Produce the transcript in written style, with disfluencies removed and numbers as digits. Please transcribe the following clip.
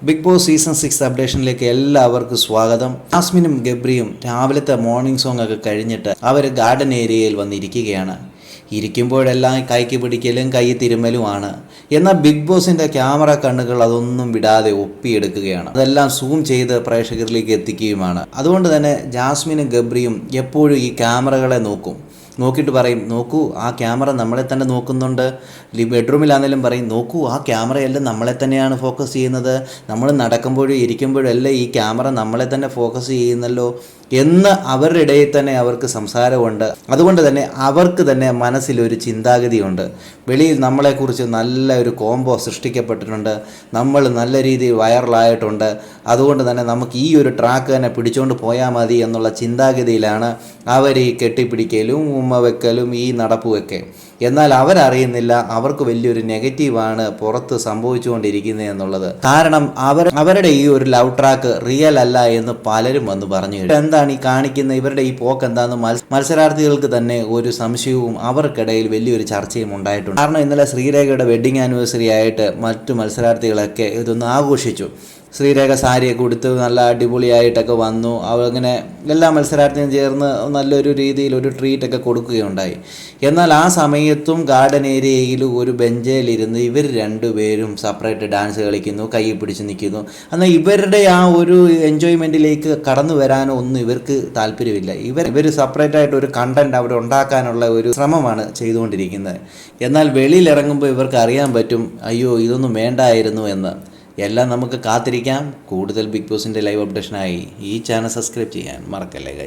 Big boss season 6 അപ്ഡേഷനിലേക്ക് എല്ലാവർക്കും സ്വാഗതം. ജാസ്മിനും ഗബ്രിയും രാവിലത്തെ മോർണിംഗ് സോങ് ഒക്കെ കഴിഞ്ഞിട്ട് അവർ ഗാർഡൻ ഏരിയയിൽ വന്നിരിക്കുകയാണ്. ഇരിക്കുമ്പോഴെല്ലാം കൈക്ക് പിടിക്കലും കൈ തിരുമ്മലുമാണ്. എന്നാൽ ബിഗ് ബോസിൻ്റെ ക്യാമറ കണ്ണുകൾ അതൊന്നും വിടാതെ ഒപ്പിയെടുക്കുകയാണ്. അതെല്ലാം സൂം ചെയ്ത് പ്രേക്ഷകരിലേക്ക് എത്തിക്കുകയുമാണ്. അതുകൊണ്ട് തന്നെ ജാസ്മിനും ഗബ്രിയും എപ്പോഴും ഈ ക്യാമറകളെ നോക്കിയിട്ട് പറയും, നോക്കൂ ആ ക്യാമറ നമ്മളെ തന്നെ നോക്കുന്നുണ്ട്. ബെഡ്റൂമിലാണെങ്കിലും പറയും, നോക്കൂ ആ ക്യാമറയെല്ലാം നമ്മളെ തന്നെയാണ് ഫോക്കസ് ചെയ്യുന്നത്. നമ്മൾ നടക്കുമ്പോഴും ഇരിക്കുമ്പോഴും എല്ലാം ഈ ക്യാമറ നമ്മളെ തന്നെ ഫോക്കസ് ചെയ്യുന്നല്ലോ എന്ന് അവരുടെ ഇടയിൽ തന്നെ അവർക്ക് സംസാരമുണ്ട്. അതുകൊണ്ട് തന്നെ അവർക്ക് തന്നെ മനസ്സിലൊരു ചിന്താഗതിയുണ്ട്. വെളിയിൽ നമ്മളെക്കുറിച്ച് നല്ല ഒരു കോംബോ സൃഷ്ടിക്കപ്പെട്ടിട്ടുണ്ട്. നമ്മൾ നല്ല രീതിയിൽ വൈറലായിട്ടുണ്ട്. അതുകൊണ്ട് തന്നെ നമുക്ക് ഈ ഒരു ട്രാക്ക് തന്നെ പിടിച്ചുകൊണ്ട് പോയാൽ മതി എന്നുള്ള ചിന്താഗതിയിലാണ് അവർ ഈ കെട്ടിപ്പിടിക്കലും ഉമ്മ വെക്കലും ഈ നടപ്പുമൊക്കെ. എന്നാൽ അവരറിയുന്നില്ല അവർക്ക് വലിയൊരു നെഗറ്റീവാണ് പുറത്ത് സംഭവിച്ചുകൊണ്ടിരിക്കുന്നത് എന്നുള്ളത്. കാരണം അവരുടെ ഈ ഒരു ലവ് ട്രാക്ക് റിയൽ അല്ല എന്ന് പലരും വന്ന് പറഞ്ഞു. എന്താണ് ഈ കാണിക്കുന്ന ഇവരുടെ ഈ പോക്ക് എന്താണെന്ന് മത്സരാർത്ഥികൾക്ക് തന്നെ ഒരു സംശയവും അവർക്കിടയിൽ വലിയൊരു ചർച്ചയും ഉണ്ടായിട്ടുണ്ട്. കാരണം ഇന്നലെ ശ്രീരേഖയുടെ വെഡ്ഡിങ് ആനിവേഴ്സറി ആയിട്ട് മറ്റു മത്സരാർത്ഥികളൊക്കെ ഇതൊന്ന് ആഘോഷിച്ചു. ശ്രീരേഖ സാരിയൊക്കെ ഉടുത്ത് നല്ല അടിപൊളിയായിട്ടൊക്കെ വന്നു. അവങ്ങനെ എല്ലാ മത്സരാർത്ഥികളും ചേർന്ന് നല്ലൊരു രീതിയിൽ ഒരു ട്രീറ്റൊക്കെ കൊടുക്കുകയുണ്ടായി. എന്നാൽ ആ സമയത്തും ഗാർഡൻ ഏരിയയിൽ ഒരു ബെഞ്ചിലിരുന്ന് ഇവർ രണ്ടുപേരും സെപ്പറേറ്റ് ഡാൻസ് കളിക്കുന്നു, കൈ പിടിച്ച് നിൽക്കുന്നു. എന്നാൽ ഇവരുടെ ആ ഒരു എൻജോയ്മെൻറ്റിലേക്ക് കടന്നു വരാനോ ഒന്നും ഇവർക്ക് താല്പര്യമില്ല. ഇവർ സെപ്പറേറ്റായിട്ട് ഒരു കണ്ടൻറ്റ് അവിടെ ഉണ്ടാക്കാനുള്ള ഒരു ശ്രമമാണ് ചെയ്തുകൊണ്ടിരിക്കുന്നത്. എന്നാൽ വെളിയിലിറങ്ങുമ്പോൾ ഇവർക്ക് അറിയാൻ പറ്റും, അയ്യോ ഇതൊന്നും വേണ്ടായിരുന്നു എന്ന്. എല്ലാം നമുക്ക് കാത്തിരിക്കാം. കൂടുതൽ ബിഗ് ബോസിൻ്റെ ലൈവ് അപ്ഡേഷനായി ഈ ചാനൽ സബ്സ്ക്രൈബ് ചെയ്യാൻ മറക്കല്ലേ.